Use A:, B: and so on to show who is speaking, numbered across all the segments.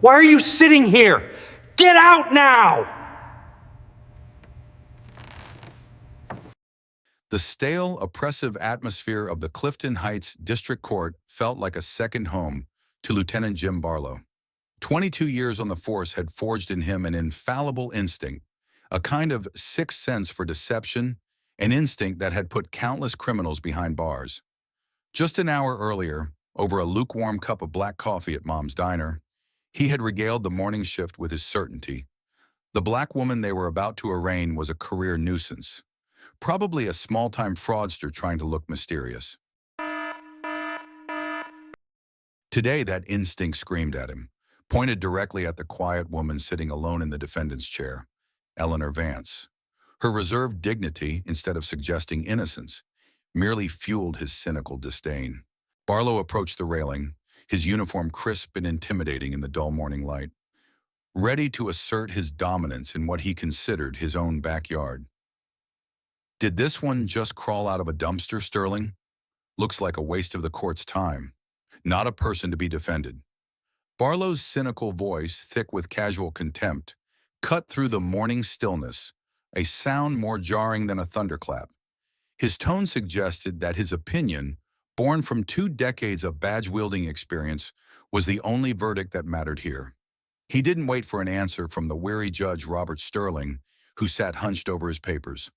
A: Why are you sitting here? Get out now!
B: The stale, oppressive atmosphere of the Clifton Heights District Court felt like a second home to Lieutenant Jim Barlow. 22 years on the force had forged in him an infallible instinct, a kind of sixth sense for deception, an instinct that had put countless criminals behind bars. Just an hour earlier, over a lukewarm cup of black coffee at Mom's diner, he had regaled the morning shift with his certainty. The black woman they were about to arraign was a career nuisance, probably a small-time fraudster trying to look mysterious. Today, that instinct screamed at him, pointed directly at the quiet woman sitting alone in the defendant's chair, Eleanor Vance. Her reserved dignity, instead of suggesting innocence, merely fueled his cynical disdain. Barlow approached the railing, his uniform crisp and intimidating in the dull morning light, ready to assert his dominance in what he considered his own backyard. Did this one just crawl out of a dumpster, Sterling? Looks like a waste of the court's time. Not a person to be defended. Barlow's cynical voice, thick with casual contempt, cut through the morning stillness, a sound more jarring than a thunderclap. His tone suggested that his opinion, born from 2 decades of badge-wielding experience, was the only verdict that mattered here. He didn't wait for an answer from the weary Judge Robert Sterling, who sat hunched over his papers.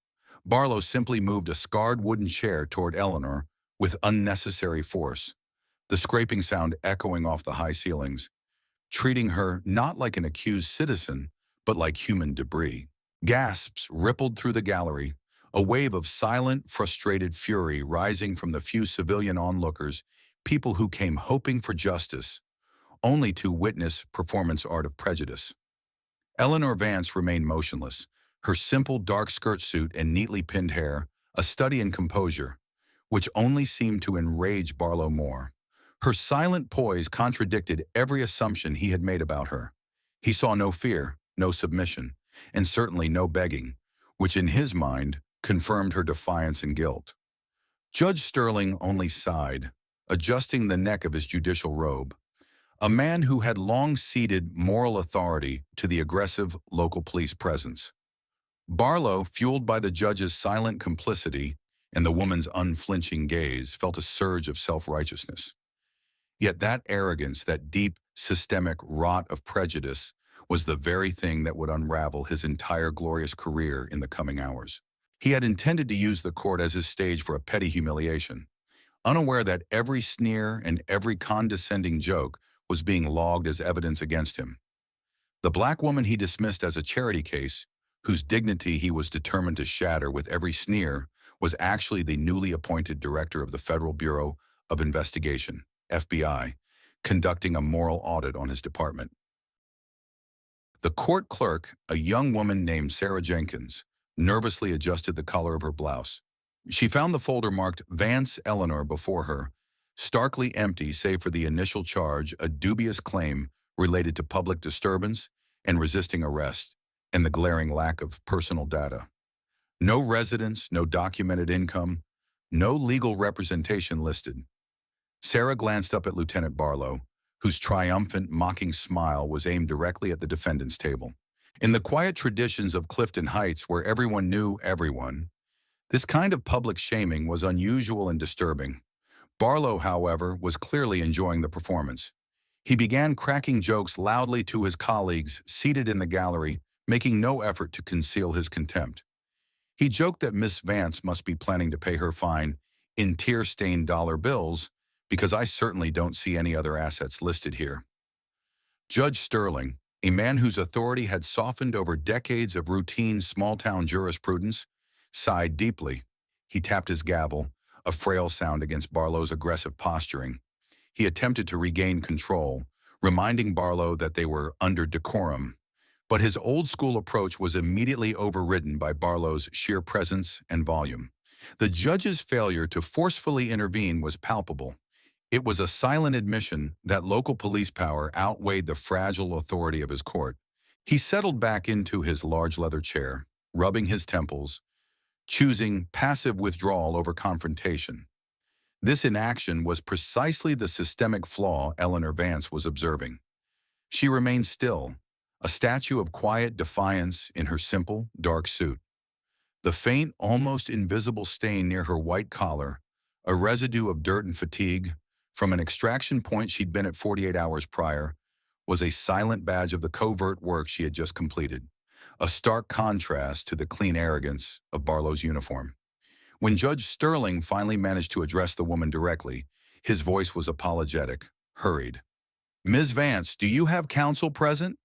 B: Barlow simply moved a scarred wooden chair toward Eleanor with unnecessary force, the scraping sound echoing off the high ceilings, treating her not like an accused citizen, but like human debris. Gasps rippled through the gallery, a wave of silent, frustrated fury rising from the few civilian onlookers, people who came hoping for justice, only to witness performance art of prejudice. Eleanor Vance remained motionless, her simple dark skirt suit and neatly pinned hair a study in composure, which only seemed to enrage Barlow more. Her silent poise contradicted every assumption he had made about her. He saw no fear, no submission, and certainly no begging, which in his mind confirmed her defiance and guilt. Judge Sterling only sighed, adjusting the neck of his judicial robe, a man who had long ceded moral authority to the aggressive local police presence. Barlow, fueled by the judge's silent complicity and the woman's unflinching gaze, felt a surge of self-righteousness. Yet that arrogance, that deep, systemic rot of prejudice, was the very thing that would unravel his entire glorious career in the coming hours. He had intended to use the court as his stage for a petty humiliation, unaware that every sneer and every condescending joke was being logged as evidence against him. The black woman he dismissed as a charity case, whose dignity he was determined to shatter with every sneer, was actually the newly appointed director of the Federal Bureau of Investigation, FBI, conducting a moral audit on his department. The court clerk, a young woman named Sarah Jenkins, nervously adjusted the collar of her blouse. She found the folder marked Vance Eleanor before her, starkly empty save for the initial charge, a dubious claim related to public disturbance and resisting arrest, and the glaring lack of personal data. No residence, no documented income, no legal representation listed. Sarah glanced up at Lieutenant Barlow, whose triumphant, mocking smile was aimed directly at the defendant's table. In the quiet traditions of Clifton Heights, where everyone knew everyone, this kind of public shaming was unusual and disturbing. Barlow, however, was clearly enjoying the performance. He began cracking jokes loudly to his colleagues seated in the gallery, making no effort to conceal his contempt. He joked that Miss Vance must be planning to pay her fine in tear-stained dollar bills, because I certainly don't see any other assets listed here. Judge Sterling, a man whose authority had softened over decades of routine small-town jurisprudence, sighed deeply. He tapped his gavel, a frail sound against Barlow's aggressive posturing. He attempted to regain control, reminding Barlow that they were under decorum. But his old-school approach was immediately overridden by Barlow's sheer presence and volume. The judge's failure to forcefully intervene was palpable. It was a silent admission that local police power outweighed the fragile authority of his court. He settled back into his large leather chair, rubbing his temples, choosing passive withdrawal over confrontation. This inaction was precisely the systemic flaw Eleanor Vance was observing. She remained still, a statue of quiet defiance in her simple, dark suit. The faint, almost invisible stain near her white collar, a residue of dirt and fatigue, from an extraction point she'd been at 48 hours prior, was a silent badge of the covert work she had just completed, a stark contrast to the clean arrogance of Barlow's uniform. When Judge Sterling finally managed to address the woman directly, his voice was apologetic, hurried. "Ms. Vance, do you have counsel present?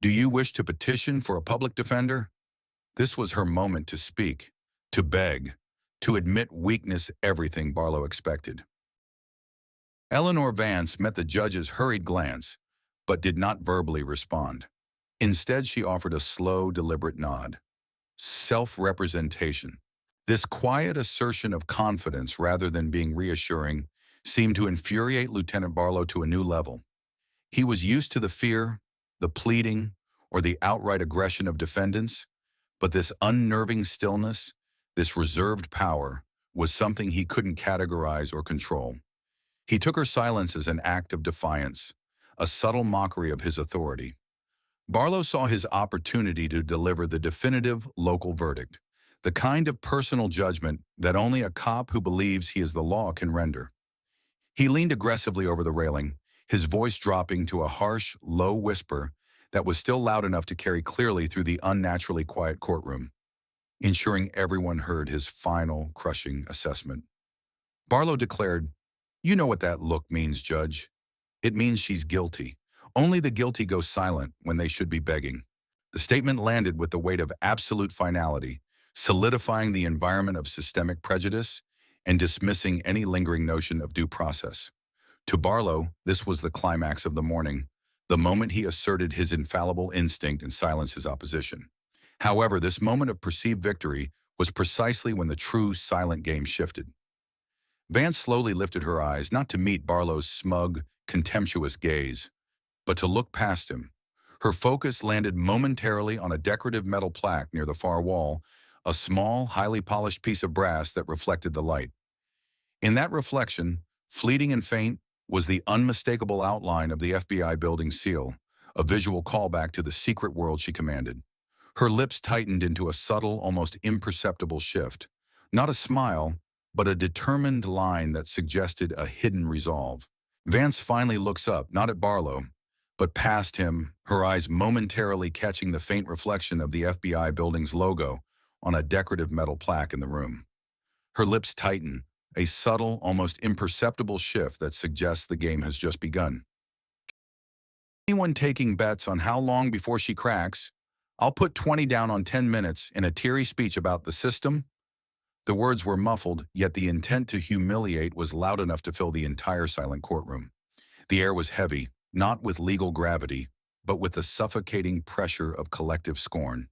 B: Do you wish to petition for a public defender?" This was her moment to speak, to beg, to admit weakness, everything Barlow expected. Eleanor Vance met the judge's hurried glance, but did not verbally respond. Instead, she offered a slow, deliberate nod. Self-representation. This quiet assertion of confidence rather than being reassuring seemed to infuriate Lieutenant Barlow to a new level. He was used to the fear, the pleading, or the outright aggression of defendants, but this unnerving stillness, this reserved power, was something he couldn't categorize or control. He took her silence as an act of defiance, a subtle mockery of his authority. Barlow saw his opportunity to deliver the definitive local verdict, the kind of personal judgment that only a cop who believes he is the law can render. He leaned aggressively over the railing, his voice dropping to a harsh, low whisper that was still loud enough to carry clearly through the unnaturally quiet courtroom, ensuring everyone heard his final, crushing assessment. Barlow declared, "You know what that look means, Judge. It means she's guilty. Only the guilty go silent when they should be begging." The statement landed with the weight of absolute finality, solidifying the environment of systemic prejudice and dismissing any lingering notion of due process. To Barlow, this was the climax of the morning, the moment he asserted his infallible instinct and silenced his opposition. However, this moment of perceived victory was precisely when the true silent game shifted. Vance slowly lifted her eyes, not to meet Barlow's smug, contemptuous gaze, but to look past him. Her focus landed momentarily on a decorative metal plaque near the far wall, a small, highly polished piece of brass that reflected the light. In that reflection, fleeting and faint, was the unmistakable outline of the FBI building seal, a visual callback to the secret world she commanded. Her lips tightened into a subtle, almost imperceptible shift. Not a smile, but a determined line that suggested a hidden resolve. Vance finally looks up, not at Barlow, but past him, her eyes momentarily catching the faint reflection of the FBI building's logo on a decorative metal plaque in the room. Her lips tighten, a subtle, almost imperceptible shift that suggests the game has just begun. "Anyone taking bets on how long before she cracks? I'll put 20 down on 10 minutes in a teary speech about the system." The words were muffled, yet the intent to humiliate was loud enough to fill the entire silent courtroom. The air was heavy, not with legal gravity, but with the suffocating pressure of collective scorn.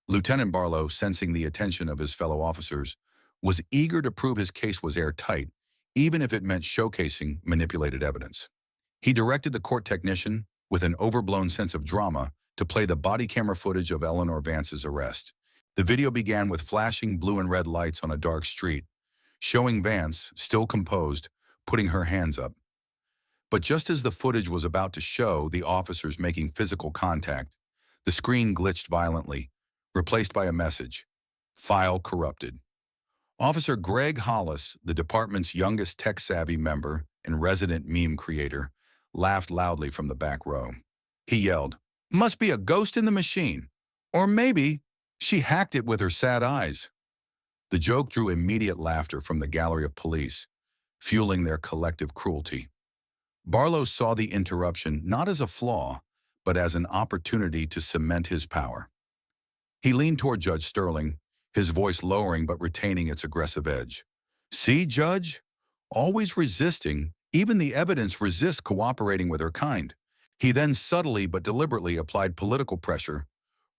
B: Lieutenant Barlow, sensing the attention of his fellow officers, was eager to prove his case was airtight, even if it meant showcasing manipulated evidence. He directed the court technician, with an overblown sense of drama, to play the body camera footage of Eleanor Vance's arrest. The video began with flashing blue and red lights on a dark street, showing Vance, still composed, putting her hands up. But just as the footage was about to show the officers making physical contact, the screen glitched violently, replaced by a message: "File corrupted." Officer Greg Hollis, the department's youngest tech-savvy member and resident meme creator, laughed loudly from the back row. He yelled, "Must be a ghost in the machine. Or maybe she hacked it with her sad eyes." The joke drew immediate laughter from the gallery of police, fueling their collective cruelty. Barlow saw the interruption not as a flaw, but as an opportunity to cement his power. He leaned toward Judge Sterling, his voice lowering but retaining its aggressive edge. "See, Judge? Always resisting, even the evidence resists cooperating with her kind." He then subtly but deliberately applied political pressure,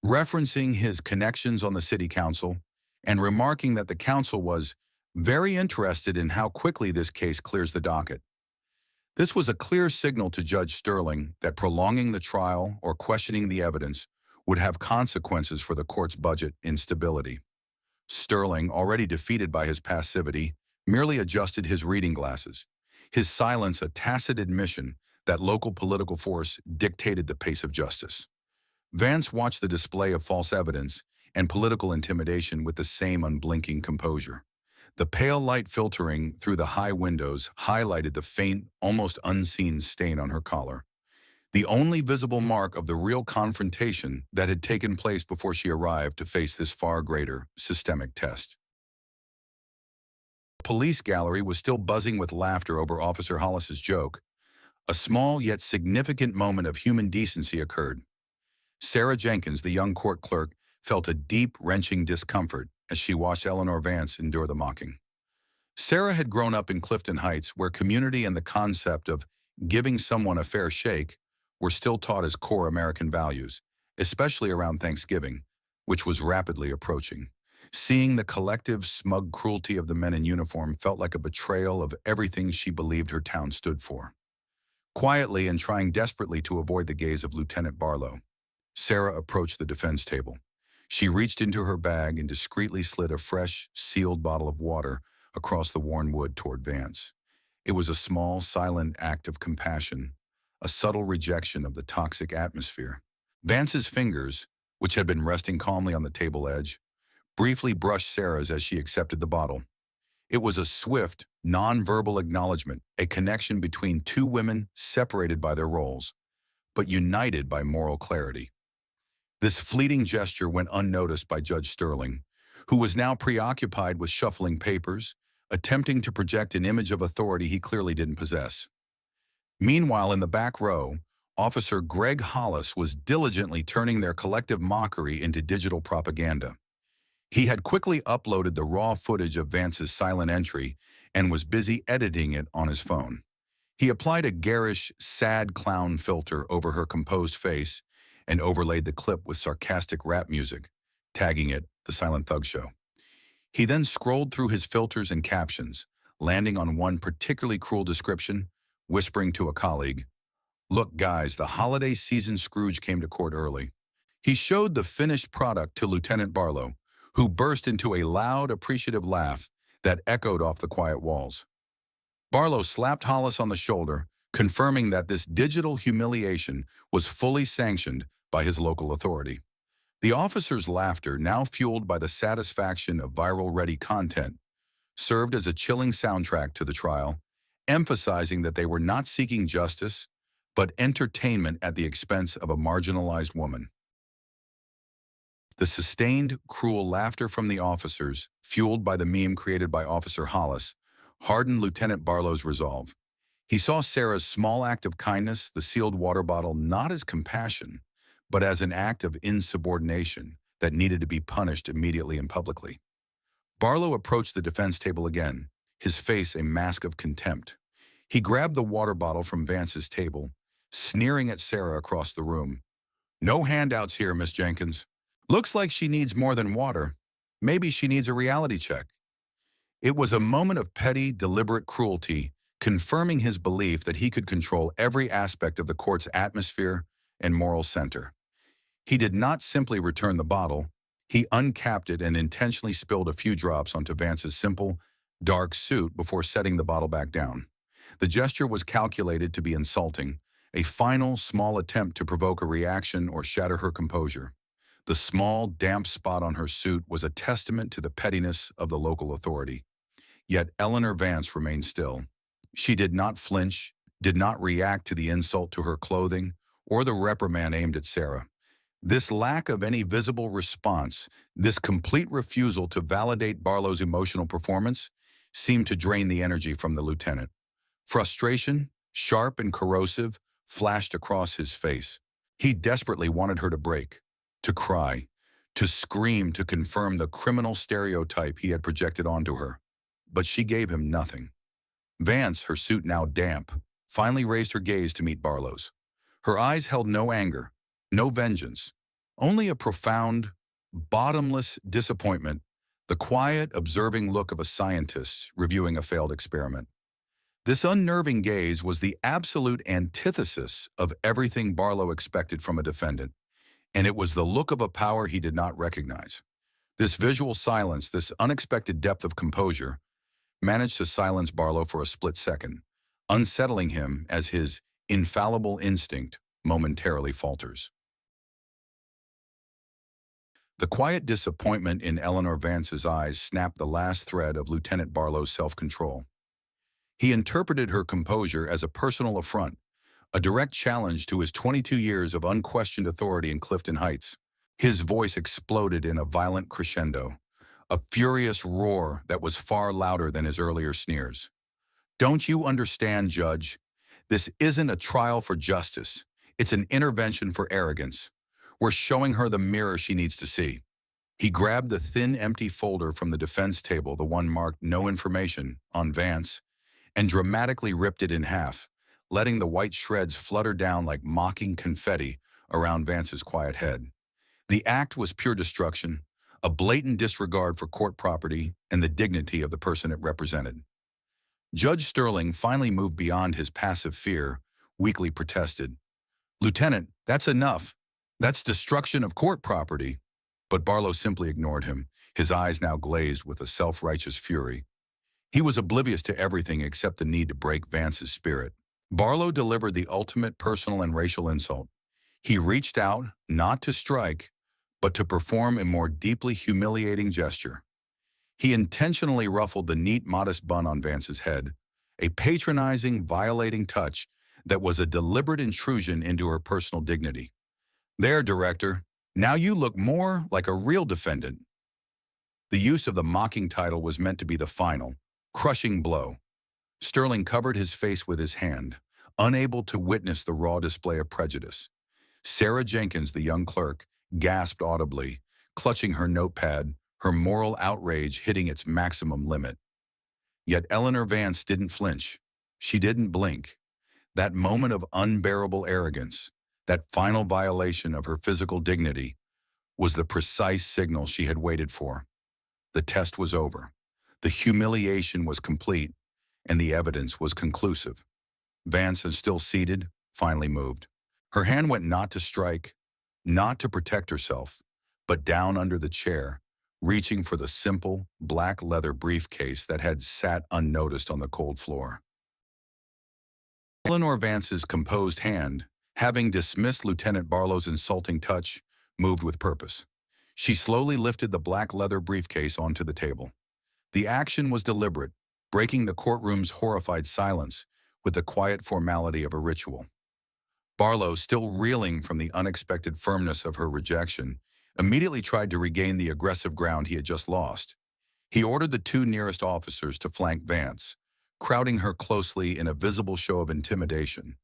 B: referencing his connections on the city council and remarking that the council was very interested in how quickly this case clears the docket. This was a clear signal to Judge Sterling that prolonging the trial or questioning the evidence would have consequences for the court's budget instability. Sterling, already defeated by his passivity, merely adjusted his reading glasses, his silence a tacit admission that local political force dictated the pace of justice. Vance watched the display of false evidence and political intimidation with the same unblinking composure. The pale light filtering through the high windows highlighted the faint, almost unseen stain on her collar, the only visible mark of the real confrontation that had taken place before she arrived to face this far greater systemic test. The police gallery was still buzzing with laughter over Officer Hollis's joke. A small yet significant moment of human decency occurred. Sarah Jenkins, the young court clerk, felt a deep, wrenching discomfort as she watched Eleanor Vance endure the mocking. Sarah had grown up in Clifton Heights, where community and the concept of giving someone a fair shake were still taught as core American values, especially around Thanksgiving, which was rapidly approaching. Seeing the collective, smug cruelty of the men in uniform felt like a betrayal of everything she believed her town stood for. Quietly and trying desperately to avoid the gaze of Lieutenant Barlow, Sarah approached the defense table. She reached into her bag and discreetly slid a fresh, sealed bottle of water across the worn wood toward Vance. It was a small, silent act of compassion, a subtle rejection of the toxic atmosphere. Vance's fingers, which had been resting calmly on the table edge, briefly brushed Sarah's as she accepted the bottle. It was a swift, non-verbal acknowledgement, a connection between two women separated by their roles, but united by moral clarity. This fleeting gesture went unnoticed by Judge Sterling, who was now preoccupied with shuffling papers, attempting to project an image of authority he clearly didn't possess. Meanwhile, in the back row, Officer Greg Hollis was diligently turning their collective mockery into digital propaganda. He had quickly uploaded the raw footage of Vance's silent entry and was busy editing it on his phone. He applied a garish, sad clown filter over her composed face and overlaid the clip with sarcastic rap music, tagging it The Silent Thug Show. He then scrolled through his filters and captions, landing on one particularly cruel description, whispering to a colleague, "Look, guys, the holiday season Scrooge came to court early." He showed the finished product to Lieutenant Barlow, who burst into a loud, appreciative laugh that echoed off the quiet walls. Barlow slapped Hollis on the shoulder, confirming that this digital humiliation was fully sanctioned by his local authority. The officer's laughter, now fueled by the satisfaction of viral-ready content, served as a chilling soundtrack to the trial, emphasizing that they were not seeking justice, but entertainment at the expense of a marginalized woman. The sustained, cruel laughter from the officers, fueled by the meme created by Officer Hollis, hardened Lieutenant Barlow's resolve. He saw Sarah's small act of kindness, the sealed water bottle, not as compassion, but as an act of insubordination that needed to be punished immediately and publicly. Barlow approached the defense table again, his face a mask of contempt. He grabbed the water bottle from Vance's table, sneering at Sarah across the room. "No handouts here, Miss Jenkins. Looks like she needs more than water. Maybe she needs a reality check." It was a moment of petty, deliberate cruelty, confirming his belief that he could control every aspect of the court's atmosphere and moral center. He did not simply return the bottle. He uncapped it and intentionally spilled a few drops onto Vance's simple, dark suit before setting the bottle back down. The gesture was calculated to be insulting, a final, small attempt to provoke a reaction or shatter her composure. The small, damp spot on her suit was a testament to the pettiness of the local authority. Yet Eleanor Vance remained still. She did not flinch, did not react to the insult to her clothing, or the reprimand aimed at Sarah. This lack of any visible response, this complete refusal to validate Barlow's emotional performance, seemed to drain the energy from the lieutenant. Frustration, sharp and corrosive, flashed across his face. He desperately wanted her to break, to cry, to scream to confirm the criminal stereotype he had projected onto her. But she gave him nothing. Vance, her suit now damp, finally raised her gaze to meet Barlow's. Her eyes held no anger, no vengeance, only a profound, bottomless disappointment, the quiet, observing look of a scientist reviewing a failed experiment. This unnerving gaze was the absolute antithesis of everything Barlow expected from a defendant, and it was the look of a power he did not recognize. This visual silence, this unexpected depth of composure, managed to silence Barlow for a split second, unsettling him as his infallible instinct momentarily falters. The quiet disappointment in Eleanor Vance's eyes snapped the last thread of Lieutenant Barlow's self-control. He interpreted her composure as a personal affront, a direct challenge to his 22 years of unquestioned authority in Clifton Heights. His voice exploded in a violent crescendo, a furious roar that was far louder than his earlier sneers. "Don't you understand, Judge? This isn't a trial for justice. It's an intervention for arrogance. We're showing her the mirror she needs to see." He grabbed the thin, empty folder from the defense table, the one marked "No Information" on Vance, and dramatically ripped it in half, letting the white shreds flutter down like mocking confetti around Vance's quiet head. The act was pure destruction, a blatant disregard for court property and the dignity of the person it represented. Judge Sterling finally moved beyond his passive fear, weakly protested. "Lieutenant, that's enough. That's destruction of court property." But Barlow simply ignored him, his eyes now glazed with a self-righteous fury. He was oblivious to everything except the need to break Vance's spirit. Barlow delivered the ultimate personal and racial insult. He reached out, not to strike, but to perform a more deeply humiliating gesture. He intentionally ruffled the neat, modest bun on Vance's head, a patronizing, violating touch that was a deliberate intrusion into her personal dignity. "There, Director. Now you look more like a real defendant." The use of the mocking title was meant to be the final, crushing blow. Sterling covered his face with his hand, unable to witness the raw display of prejudice. Sarah Jenkins, the young clerk, gasped audibly, clutching her notepad, her moral outrage hitting its maximum limit. Yet Eleanor Vance didn't flinch. She didn't blink. That moment of unbearable arrogance, that final violation of her physical dignity, was the precise signal she had waited for. The test was over. The humiliation was complete, and the evidence was conclusive. Vance, still seated, finally moved. Her hand went not to strike, not to protect herself, but down under the chair, reaching for the simple, black leather briefcase that had sat unnoticed on the cold floor. Eleanor Vance's composed hand, having dismissed Lieutenant Barlow's insulting touch, moved with purpose. She slowly lifted the black leather briefcase onto the table. The action was deliberate, breaking the courtroom's horrified silence with the quiet formality of a ritual. Barlow, still reeling from the unexpected firmness of her rejection, immediately tried to regain the aggressive ground he had just lost. He ordered the two nearest officers to flank Vance, crowding her closely in a visible show of intimidation.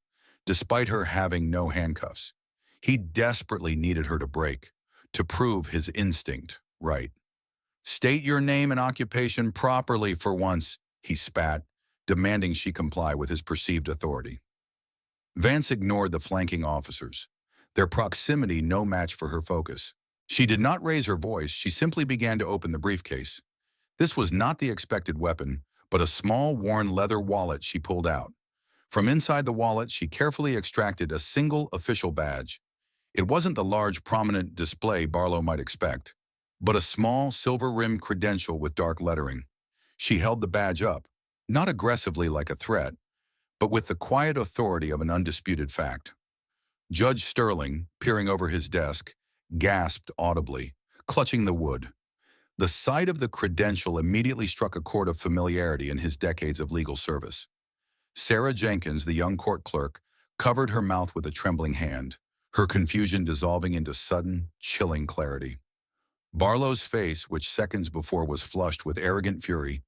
B: Despite her having no handcuffs, he desperately needed her to break, to prove his instinct right. "State your name and occupation properly for once," he spat, demanding she comply with his perceived authority. Vance ignored the flanking officers, their proximity no match for her focus. She did not raise her voice, she simply began to open the briefcase. This was not the expected weapon, but a small, worn leather wallet she pulled out. From inside the wallet, she carefully extracted a single official badge. It wasn't the large, prominent display Barlow might expect, but a small, silver-rimmed credential with dark lettering. She held the badge up, not aggressively like a threat, but with the quiet authority of an undisputed fact. Judge Sterling, peering over his desk, gasped audibly, clutching the wood. The sight of the credential immediately struck a chord of familiarity in his decades of legal service. Sarah Jenkins, the young court clerk, covered her mouth with a trembling hand, her confusion dissolving into sudden, chilling clarity. Barlow's face, which seconds before was flushed with arrogant fury,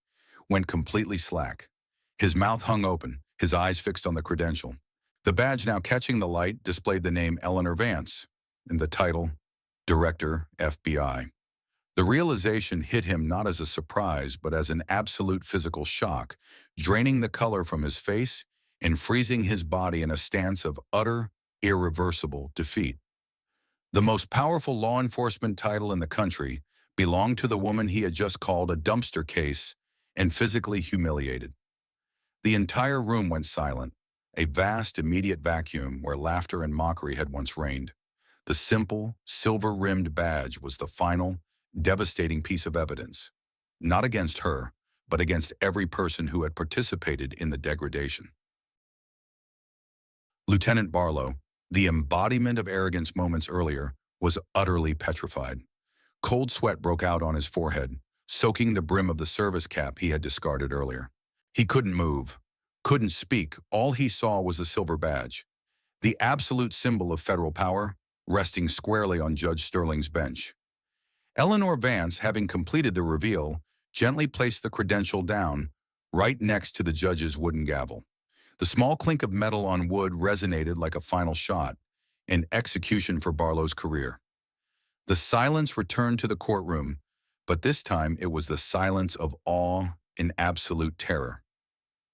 B: went completely slack. His mouth hung open, his eyes fixed on the credential. The badge, now catching the light, displayed the name Eleanor Vance, and the title, Director, FBI. The realization hit him not as a surprise, but as an absolute physical shock, draining the color from his face and freezing his body in a stance of utter, irreversible defeat. The most powerful law enforcement title in the country belonged to the woman he had just called a dumpster case and physically humiliated. The entire room went silent, a vast, immediate vacuum where laughter and mockery had once reigned. The simple, silver-rimmed badge was the final, devastating piece of evidence, not against her, but against every person who had participated in the degradation. Lieutenant Barlow, the embodiment of arrogance moments earlier, was utterly petrified. Cold sweat broke out on his forehead, soaking the brim of the service cap he had discarded earlier. He couldn't move, couldn't speak. All he saw was the silver badge, the absolute symbol of federal power, resting squarely on Judge Sterling's bench. Eleanor Vance, having completed the reveal, gently placed the credential down, right next to the judge's wooden gavel. The small clink of metal on wood resonated like a final shot, an execution for Barlow's career. The silence returned to the courtroom, but this time it was the silence of awe and absolute terror.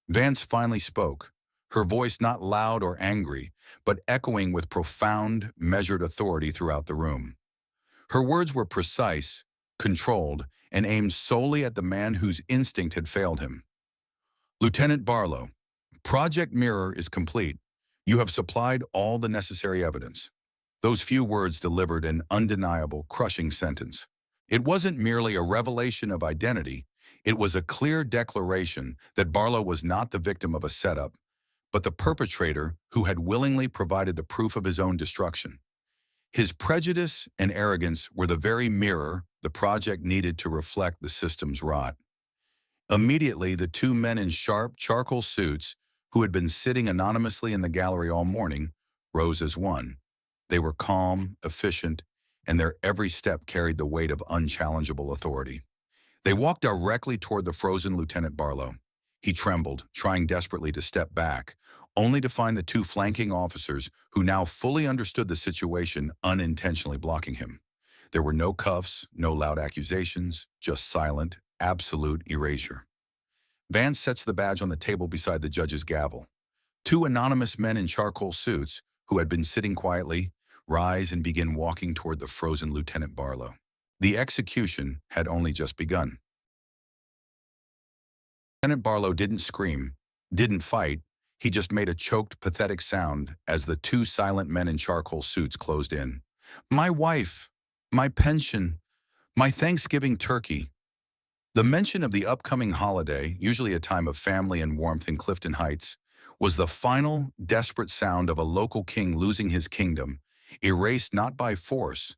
B: Vance finally spoke, her voice not loud or angry, but echoing with profound, measured authority throughout the room. Her words were precise, controlled, and aimed solely at the man whose instinct had failed him. Lieutenant Barlow, Project Mirror is complete. You have supplied all the necessary evidence. Those few words delivered an undeniable, crushing sentence. It wasn't merely a revelation of identity. It was a clear declaration that Barlow was not the victim of a setup, but the perpetrator who had willingly provided the proof of his own destruction. His prejudice and arrogance were the very mirror the project needed to reflect the system's rot. Immediately, the two men in sharp, charcoal suits, who had been sitting anonymously in the gallery all morning, rose as one. They were calm, efficient, and their every step carried the weight of unchallengeable authority. They walked directly toward the frozen Lieutenant Barlow. He trembled, trying desperately to step back, only to find the two flanking officers who now fully understood the situation unintentionally blocking him. There were no cuffs, no loud accusations, just silent, absolute erasure. Vance sets the badge on the table beside the judge's gavel. Two anonymous men in charcoal suits, who had been sitting quietly, rise and begin walking toward the frozen Lieutenant Barlow. The execution had only just begun. Lieutenant Barlow didn't scream, didn't fight. He just made a choked, pathetic sound as the two silent men in charcoal suits closed in. My wife, my pension, my Thanksgiving turkey. The mention of the upcoming holiday, usually a time of family and warmth in Clifton Heights, was the final, desperate sound of a local king losing his kingdom, erased not by force,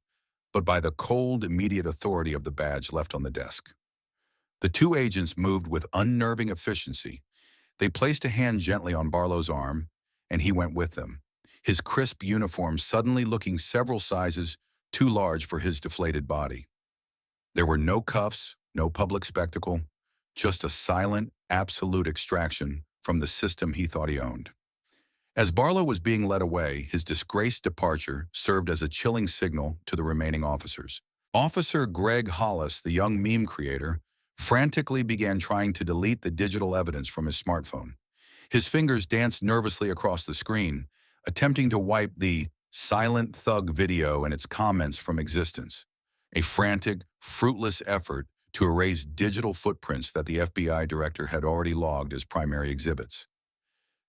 B: but by the cold, immediate authority of the badge left on the desk. The two agents moved with unnerving efficiency. They placed a hand gently on Barlow's arm, and he went with them, his crisp uniform suddenly looking several sizes too large for his deflated body. There were no cuffs, no public spectacle, just a silent, absolute extraction from the system he thought he owned. As Barlow was being led away, his disgraced departure served as a chilling signal to the remaining officers. Officer Greg Hollis, the young meme creator, frantically began trying to delete the digital evidence from his smartphone. His fingers danced nervously across the screen, attempting to wipe the silent thug video and its comments from existence. A frantic, fruitless effort to erase digital footprints that the FBI director had already logged as primary exhibits.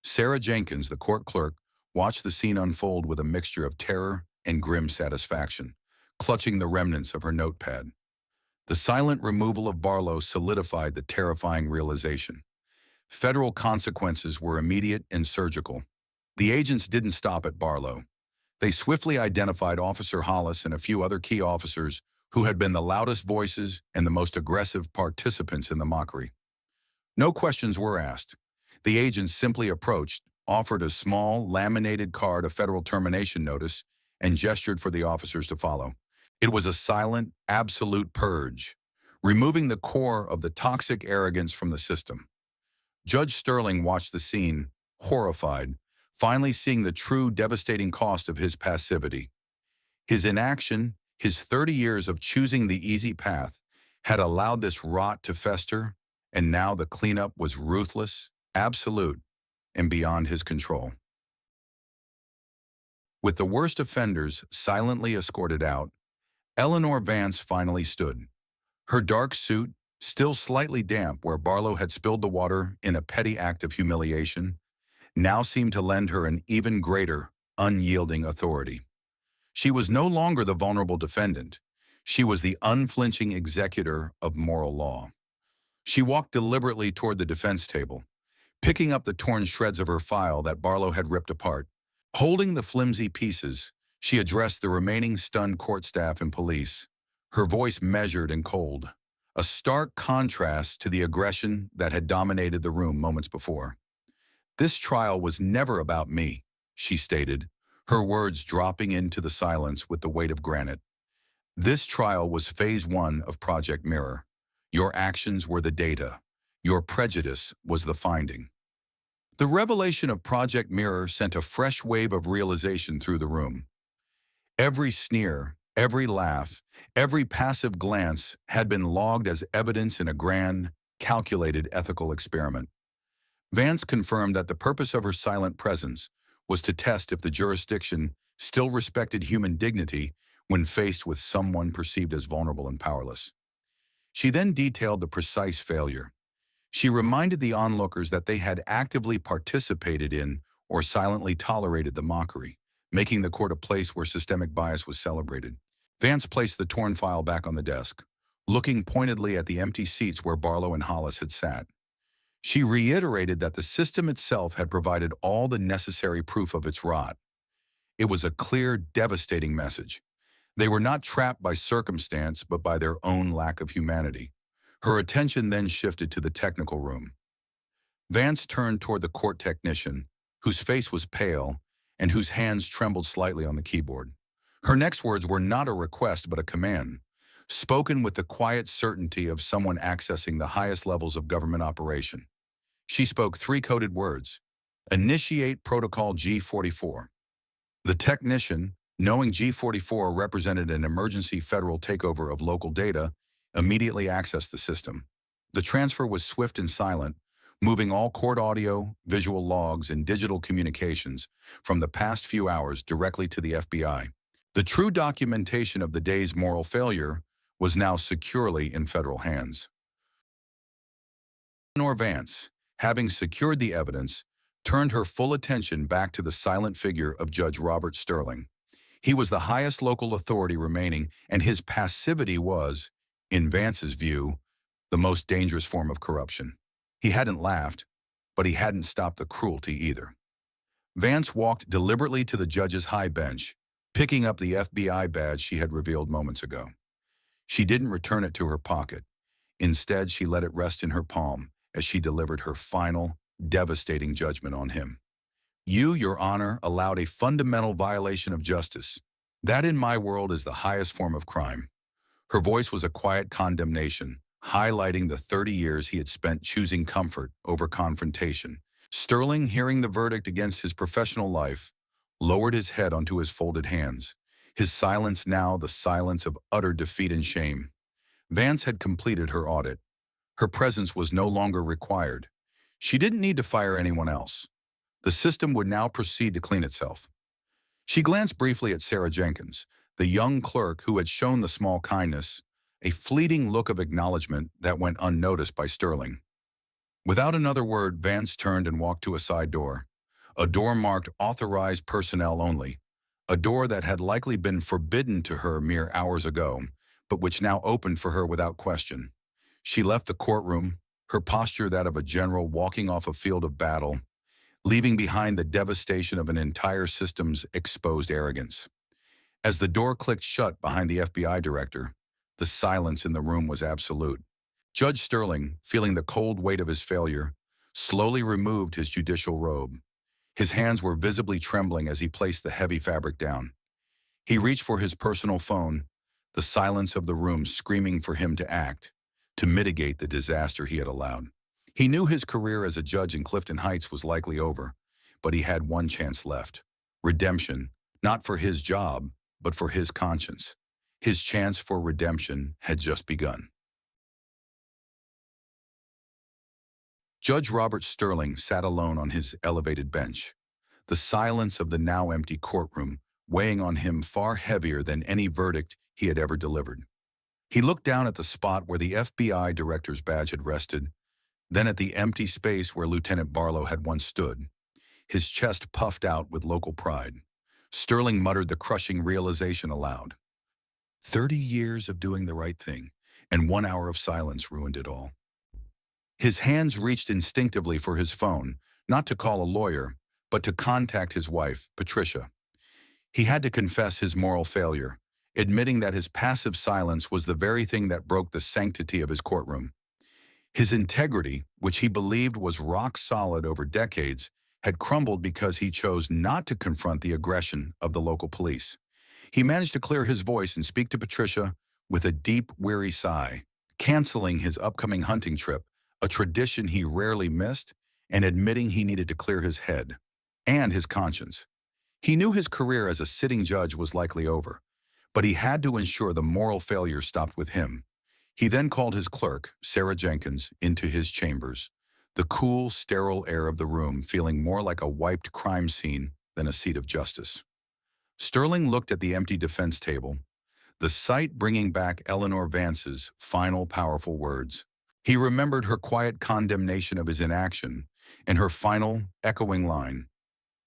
B: Sarah Jenkins, the court clerk, watched the scene unfold with a mixture of terror and grim satisfaction, clutching the remnants of her notepad. The silent removal of Barlow solidified the terrifying realization. Federal consequences were immediate and surgical. The agents didn't stop at Barlow. They swiftly identified Officer Hollis and a few other key officers who had been the loudest voices and the most aggressive participants in the mockery. No questions were asked. The agents simply approached, offered a small, laminated card of federal termination notice, and gestured for the officers to follow. It was a silent, absolute purge, removing the core of the toxic arrogance from the system. Judge Sterling watched the scene, horrified, finally seeing the true devastating cost of his passivity. His inaction, his 30 years of choosing the easy path, had allowed this rot to fester, and now the cleanup was ruthless, absolute, and beyond his control. With the worst offenders silently escorted out, Eleanor Vance finally stood. Her dark suit, still slightly damp where Barlow had spilled the water in a petty act of humiliation, now seemed to lend her an even greater, unyielding authority. She was no longer the vulnerable defendant. She was the unflinching executor of moral law. She walked deliberately toward the defense table, picking up the torn shreds of her file that Barlow had ripped apart. Holding the flimsy pieces, she addressed the remaining stunned court staff and police, her voice measured and cold, a stark contrast to the aggression that had dominated the room moments before. "This trial was never about me," she stated, her words dropping into the silence with the weight of granite. "This trial was phase 1 of Project Mirror. Your actions were the data. Your prejudice was the finding." The revelation of Project Mirror sent a fresh wave of realization through the room. Every sneer, every laugh, every passive glance had been logged as evidence in a grand, calculated ethical experiment. Vance confirmed that the purpose of her silent presence was to test if the jurisdiction still respected human dignity when faced with someone perceived as vulnerable and powerless. She then detailed the precise failure. She reminded the onlookers that they had actively participated in or silently tolerated the mockery, making the court a place where systemic bias was celebrated. Vance placed the torn file back on the desk, looking pointedly at the empty seats where Barlow and Hollis had sat. She reiterated that the system itself had provided all the necessary proof of its rot. It was a clear, devastating message. They were not trapped by circumstance, but by their own lack of humanity. Her attention then shifted to the technical room. Vance turned toward the court technician, whose face was pale and whose hands trembled slightly on the keyboard. Her next words were not a request but a command, spoken with the quiet certainty of someone accessing the highest levels of government operation. She spoke 3 coded words: "Initiate Protocol G44." The technician, knowing G44 represented an emergency federal takeover of local data, immediately accessed the system. The transfer was swift and silent, moving all court audio, visual logs, and digital communications from the past few hours directly to the FBI. The true documentation of the day's moral failure was now securely in federal hands. Eleanor Vance, having secured the evidence, turned her full attention back to the silent figure of Judge Robert Sterling. He was the highest local authority remaining, and his passivity was, in Vance's view, the most dangerous form of corruption. He hadn't laughed, but he hadn't stopped the cruelty either. Vance walked deliberately to the judge's high bench, picking up the FBI badge she had revealed moments ago. She didn't return it to her pocket. Instead, she let it rest in her palm as she delivered her final, devastating judgment on him. "You, Your Honor, allowed a fundamental violation of justice. That in my world is the highest form of crime." Her voice was a quiet condemnation, highlighting the 30 years he had spent choosing comfort over confrontation. Sterling, hearing the verdict against his professional life, lowered his head onto his folded hands, his silence now the silence of utter defeat and shame. Vance had completed her audit. Her presence was no longer required. She didn't need to fire anyone else. The system would now proceed to clean itself. She glanced briefly at Sarah Jenkins, the young clerk who had shown the small kindness, a fleeting look of acknowledgement that went unnoticed by Sterling. Without another word, Vance turned and walked to a side door, a door marked "Authorized Personnel Only," a door that had likely been forbidden to her mere hours ago, but which now opened for her without question. She left the courtroom, her posture that of a general walking off a field of battle, leaving behind the devastation of an entire system's exposed arrogance. As the door clicked shut behind the FBI director, the silence in the room was absolute. Judge Sterling, feeling the cold weight of his failure, slowly removed his judicial robe. His hands were visibly trembling as he placed the heavy fabric down. He reached for his personal phone, the silence of the room screaming for him to act, to mitigate the disaster he had allowed. He knew his career as a judge in Clifton Heights was likely over, but he had one chance left: redemption, not for his job, but for his conscience. His chance for redemption had just begun. Judge Robert Sterling sat alone on his elevated bench, the silence of the now empty courtroom weighing on him far heavier than any verdict he had ever delivered. He looked down at the spot where the FBI director's badge had rested, then at the empty space where Lieutenant Barlow had once stood. His chest puffed out with local pride. Sterling muttered the crushing realization aloud. 30 years of doing the right thing, and 1 hour of silence ruined it all. His hands reached instinctively for his phone, not to call a lawyer, but to contact his wife, Patricia. He had to confess his moral failure, admitting that his passive silence was the very thing that broke the sanctity of his courtroom. His integrity, which he believed was rock solid over decades, had crumbled because he chose not to confront the aggression of the local police. He managed to clear his voice and speak to Patricia with a deep, weary sigh, canceling his upcoming hunting trip, a tradition he rarely missed, and admitting he needed to clear his head and his conscience. He knew his career as a sitting judge was likely over, but he had to ensure the moral failure stopped with him. He then called his clerk, Sarah Jenkins, into his chambers, the cool, sterile air of the room feeling more like a wiped crime scene than a seat of justice. Sterling looked at the empty defense table, the sight bringing back Eleanor Vance's final powerful words. He remembered her quiet condemnation of his inaction and her final, echoing line,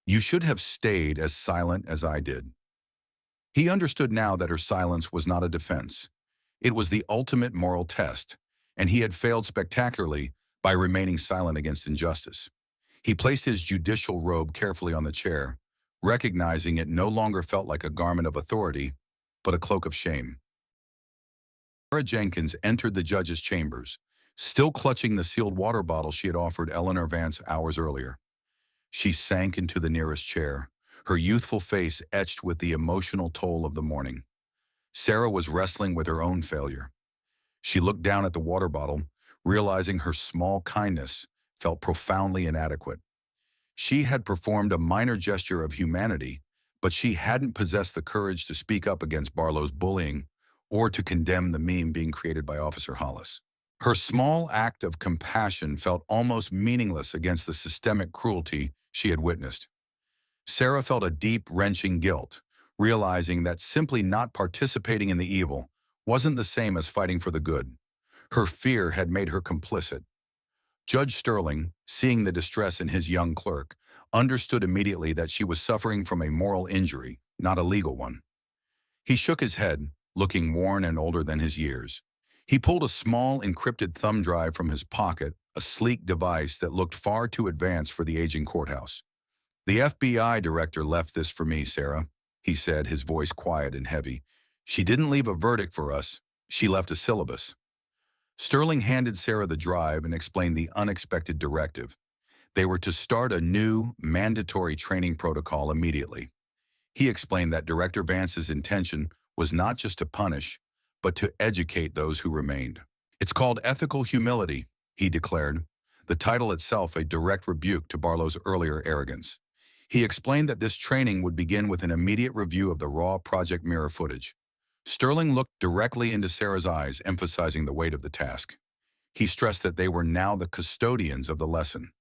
B: "You should have stayed as silent as I did." He understood now that her silence was not a defense. It was the ultimate moral test, and he had failed spectacularly by remaining silent against injustice. He placed his judicial robe carefully on the chair, recognizing it no longer felt like a garment of authority, but a cloak of shame. Sarah Jenkins entered the judge's chambers, still clutching the sealed water bottle she had offered Eleanor Vance hours earlier. She sank into the nearest chair, her youthful face etched with the emotional toll of the morning. Sarah was wrestling with her own failure. She looked down at the water bottle, realizing her small kindness felt profoundly inadequate. She had performed a minor gesture of humanity, but she hadn't possessed the courage to speak up against Barlow's bullying or to condemn the meme being created by Officer Hollis. Her small act of compassion felt almost meaningless against the systemic cruelty she had witnessed. Sarah felt a deep, wrenching guilt, realizing that simply not participating in the evil wasn't the same as fighting for the good. Her fear had made her complicit. Judge Sterling, seeing the distress in his young clerk, understood immediately that she was suffering from a moral injury, not a legal one. He shook his head, looking worn and older than his years. He pulled a small, encrypted thumb drive from his pocket, a sleek device that looked far too advanced for the aging courthouse. "The FBI director left this for me, Sarah," he said, his voice quiet and heavy. "She didn't leave a verdict for us. She left a syllabus." Sterling handed Sarah the drive and explained the unexpected directive. They were to start a new, mandatory training protocol immediately. He explained that Director Vance's intention was not just to punish, but to educate those who remained. "It's called ethical humility," he declared, the title itself a direct rebuke to Barlow's earlier arrogance. He explained that this training would begin with an immediate review of the raw Project Mirror footage. Sterling looked directly into Sarah's eyes, emphasizing the weight of the task. He stressed that they were now the custodians of the lesson.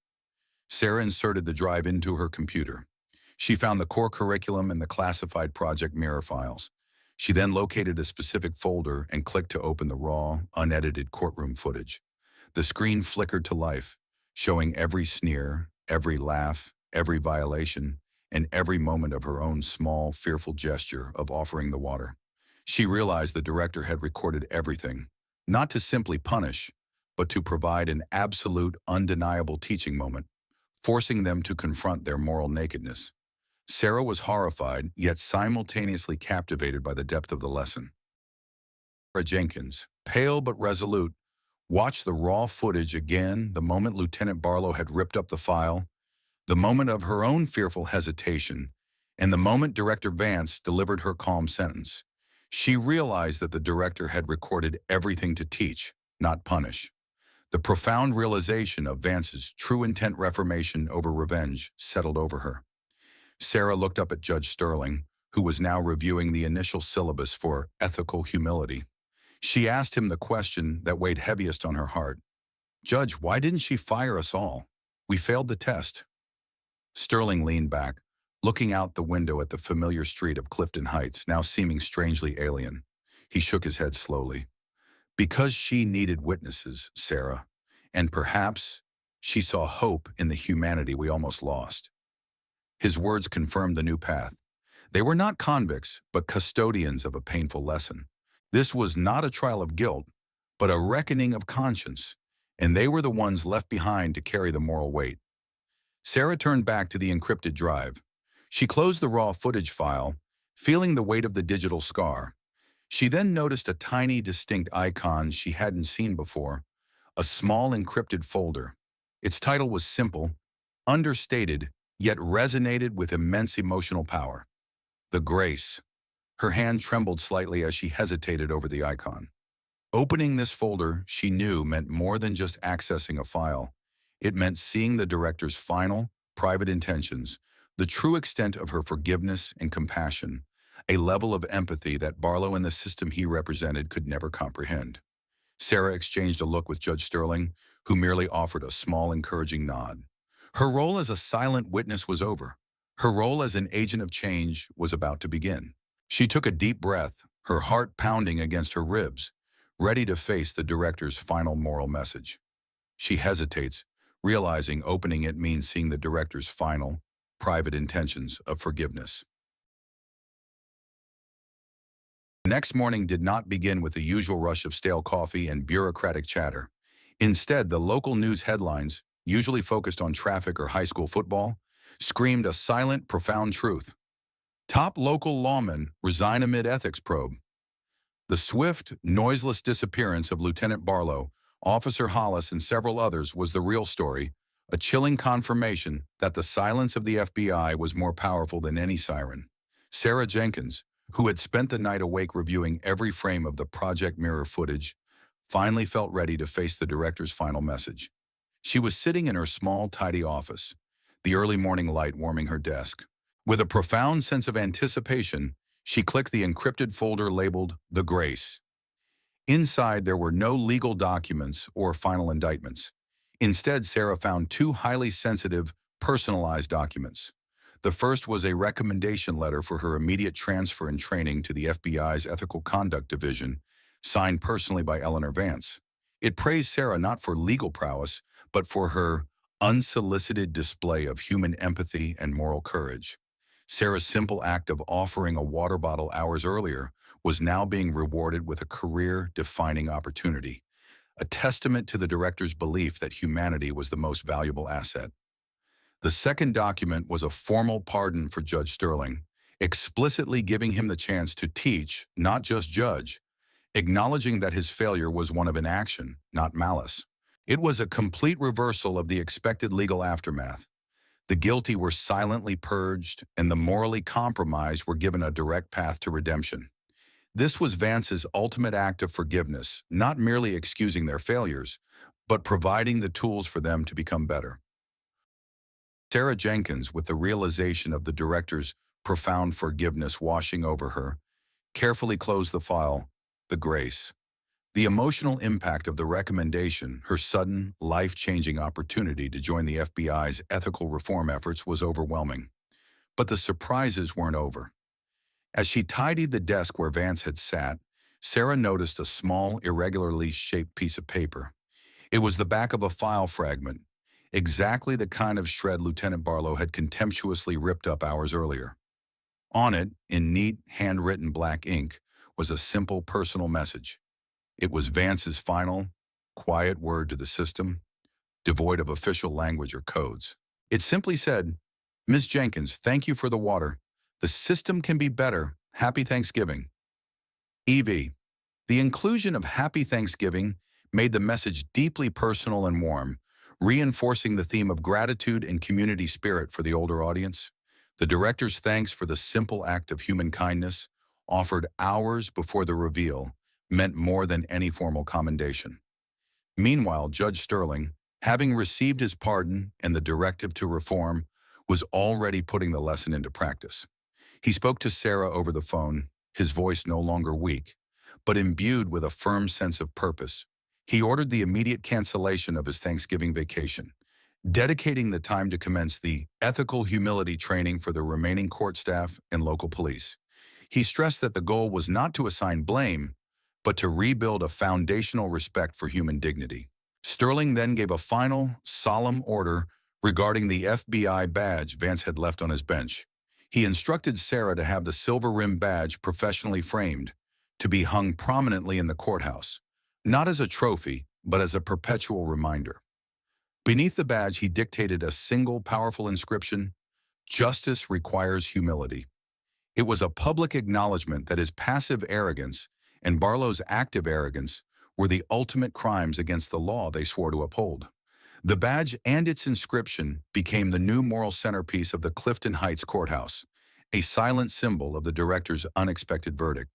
B: Sarah inserted the drive into her computer. She found the core curriculum and the classified Project Mirror files. She then located a specific folder and clicked to open the raw, unedited courtroom footage. The screen flickered to life, showing every sneer, every laugh, every violation, and every moment of her own small, fearful gesture of offering the water. She realized the director had recorded everything, not to simply punish, but to provide an absolute, undeniable teaching moment, forcing them to confront their moral nakedness. Sarah was horrified, yet simultaneously captivated by the depth of the lesson. Sarah Jenkins, pale but resolute, watched the raw footage again the moment Lieutenant Barlow had ripped up the file, the moment of her own fearful hesitation, and the moment Director Vance delivered her calm sentence. She realized that the director had recorded everything to teach, not punish. The profound realization of Vance's true intent reformation over revenge settled over her. Sarah looked up at Judge Sterling, who was now reviewing the initial syllabus for ethical humility. She asked him the question that weighed heaviest on her heart. "Judge, why didn't she fire us all? We failed the test." Sterling leaned back, looking out the window at the familiar street of Clifton Heights, now seeming strangely alien. He shook his head slowly. "Because she needed witnesses, Sarah, and perhaps she saw hope in the humanity we almost lost." His words confirmed the new path. They were not convicts, but custodians of a painful lesson. This was not a trial of guilt, but a reckoning of conscience, and they were the ones left behind to carry the moral weight. Sarah turned back to the encrypted drive. She closed the raw footage file, feeling the weight of the digital scar. She then noticed a tiny, distinct icon she hadn't seen before, a small encrypted folder. Its title was simple, understated, yet resonated with immense emotional power. The Grace. Her hand trembled slightly as she hesitated over the icon. Opening this folder, she knew, meant more than just accessing a file. It meant seeing the director's final, private intentions, the true extent of her forgiveness and compassion, a level of empathy that Barlow and the system he represented could never comprehend. Sarah exchanged a look with Judge Sterling, who merely offered a small, encouraging nod. Her role as a silent witness was over. Her role as an agent of change was about to begin. She took a deep breath, her heart pounding against her ribs, ready to face the director's final moral message. She hesitates, realizing opening it means seeing the director's final, private intentions of forgiveness. The next morning did not begin with the usual rush of stale coffee and bureaucratic chatter. Instead, the local news headlines, usually focused on traffic or high school football, screamed a silent, profound truth. Top local lawmen resign amid ethics probe. The swift, noiseless disappearance of Lieutenant Barlow, Officer Hollis, and several others was the real story, a chilling confirmation that the silence of the FBI was more powerful than any siren. Sarah Jenkins, who had spent the night awake reviewing every frame of the Project Mirror footage, finally felt ready to face the director's final message. She was sitting in her small, tidy office, the early morning light warming her desk. With a profound sense of anticipation, she clicked the encrypted folder labeled The Grace. Inside, there were no legal documents or final indictments. Instead, Sarah found two highly sensitive, personalized documents. The first was a recommendation letter for her immediate transfer and training to the FBI's Ethical Conduct Division, signed personally by Eleanor Vance. It praised Sarah not for legal prowess, but for her unsolicited display of human empathy and moral courage. Sarah's simple act of offering a water bottle hours earlier was now being rewarded with a career-defining opportunity, a testament to the director's belief that humanity was the most valuable asset. The second document was a formal pardon for Judge Sterling, explicitly giving him the chance to teach, not just judge, acknowledging that his failure was one of inaction, not malice. It was a complete reversal of the expected legal aftermath. The guilty were silently purged, and the morally compromised were given a direct path to redemption. This was Vance's ultimate act of forgiveness, not merely excusing their failures, but providing the tools for them to become better. Sarah Jenkins, with the realization of the director's profound forgiveness washing over her, carefully closed the file, The Grace. The emotional impact of the recommendation, her sudden, life-changing opportunity to join the FBI's ethical reform efforts, was overwhelming. But the surprises weren't over. As she tidied the desk where Vance had sat, Sarah noticed a small, irregularly shaped piece of paper. It was the back of a file fragment, exactly the kind of shred Lieutenant Barlow had contemptuously ripped up hours earlier. On it, in neat, handwritten black ink, was a simple personal message. It was Vance's final, quiet word to the system, devoid of official language or codes. It simply said, "Ms. Jenkins, thank you for the water. The system can be better. Happy Thanksgiving." EV. The inclusion of Happy Thanksgiving made the message deeply personal and warm, reinforcing the theme of gratitude and community spirit for the older audience. The director's thanks for the simple act of human kindness, offered hours before the reveal, meant more than any formal commendation. Meanwhile, Judge Sterling, having received his pardon and the directive to reform, was already putting the lesson into practice. He spoke to Sarah over the phone, his voice no longer weak, but imbued with a firm sense of purpose. He ordered the immediate cancellation of his Thanksgiving vacation, dedicating the time to commence the ethical humility training for the remaining court staff and local police. He stressed that the goal was not to assign blame, but to rebuild a foundational respect for human dignity. Sterling then gave a final, solemn order regarding the FBI badge Vance had left on his bench. He instructed Sarah to have the silver-rimmed badge professionally framed, to be hung prominently in the courthouse, not as a trophy, but as a perpetual reminder. Beneath the badge, he dictated a single powerful inscription: "Justice requires humility." It was a public acknowledgement that his passive arrogance and Barlow's active arrogance were the ultimate crimes against the law they swore to uphold. The badge and its inscription became the new moral centerpiece of the Clifton Heights courthouse, a silent symbol of the director's unexpected verdict.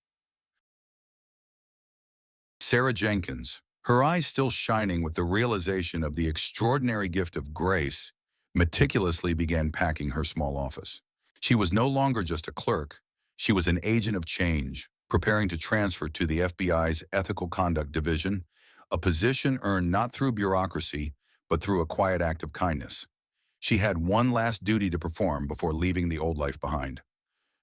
B: Sarah Jenkins, her eyes still shining with the realization of the extraordinary gift of grace, meticulously began packing her small office. She was no longer just a clerk. She was an agent of change, preparing to transfer to the FBI's Ethical Conduct Division, a position earned not through bureaucracy, but through a quiet act of kindness. She had one last duty to perform before leaving the old life behind.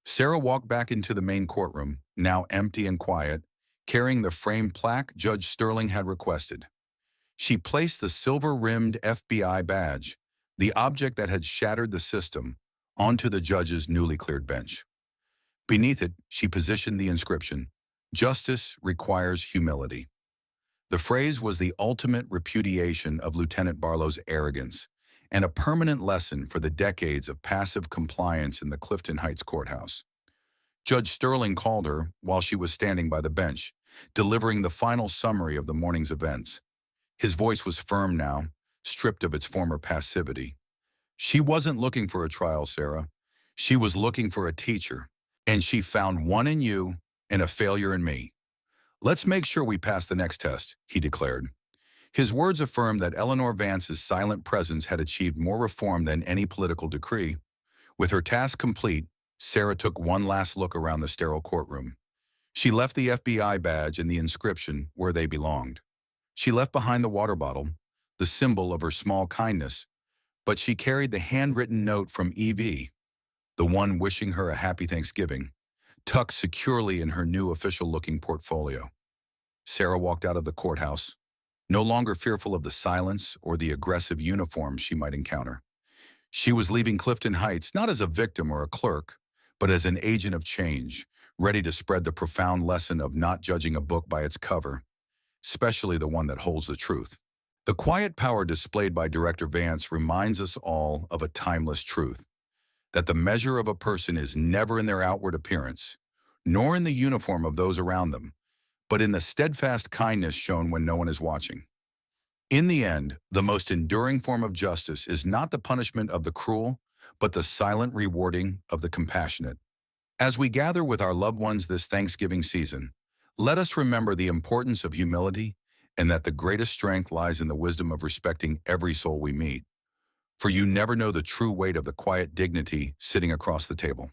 B: Sarah walked back into the main courtroom, now empty and quiet, carrying the framed plaque Judge Sterling had requested. She placed the silver-rimmed FBI badge, the object that had shattered the system, onto the judge's newly cleared bench. Beneath it, she positioned the inscription, "Justice requires humility." The phrase was the ultimate repudiation of Lieutenant Barlow's arrogance and a permanent lesson for the decades of passive compliance in the Clifton Heights courthouse. Judge Sterling called her while she was standing by the bench, delivering the final summary of the morning's events. His voice was firm now, stripped of its former passivity. "She wasn't looking for a trial, Sarah. She was looking for a teacher, and she found one in you and a failure in me. Let's make sure we pass the next test," he declared. His words affirmed that Eleanor Vance's silent presence had achieved more reform than any political decree. With her task complete, Sarah took one last look around the sterile courtroom. She left the FBI badge and the inscription where they belonged. She left behind the water bottle, the symbol of her small kindness, but she carried the handwritten note from EV, the one wishing her a happy Thanksgiving, tucked securely in her new official-looking portfolio. Sarah walked out of the courthouse, no longer fearful of the silence or the aggressive uniforms she might encounter. She was leaving Clifton Heights not as a victim or a clerk, but as an agent of change, ready to spread the profound lesson of not judging a book by its cover, especially the one that holds the truth. The quiet power displayed by Director Vance reminds us all of a timeless truth, that the measure of a person is never in their outward appearance, nor in the uniform of those around them, but in the steadfast kindness shown when no one is watching. In the end, the most enduring form of justice is not the punishment of the cruel, but the silent rewarding of the compassionate. As we gather with our loved ones this Thanksgiving season, let us remember the importance of humility and that the greatest strength lies in the wisdom of respecting every soul we meet. For you never know the true weight of the quiet dignity sitting across the table.